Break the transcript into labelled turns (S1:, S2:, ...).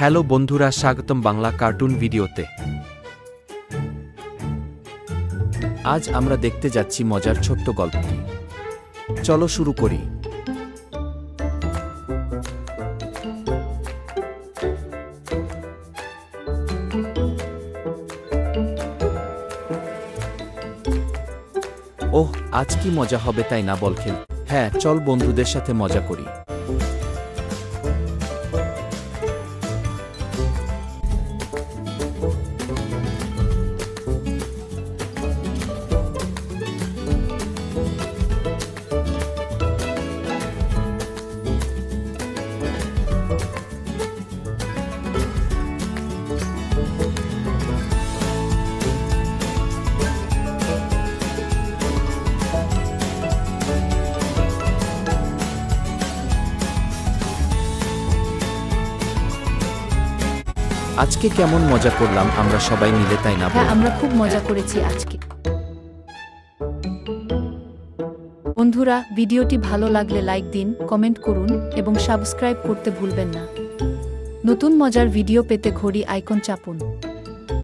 S1: Hello বন্ধুরা, স্বাগতম Bangla cartoon ভিডিওতে। আজ আমরা দেখতে যাচ্ছি মজার ছোট্ট গল্পটি। চলো শুরু করি। ওহ, আজ কি মজা হবে তাই না বল খেল? হ্যাঁ, চল বন্ধুদের সাথে মজা করি। আজকে কেমন মজা করলাম আমরা সবাই মিলে, তাই না?
S2: হ্যাঁ, আমরা খুব মজা করেছি আজকে। বন্ধুরা, ভিডিওটি ভালো লাগলে লাইক দিন, কমেন্ট করুন এবং সাবস্ক্রাইব করতে ভুলবেন না। নতুন মজার ভিডিও পেতে ঘড়ি আইকন চাপুন।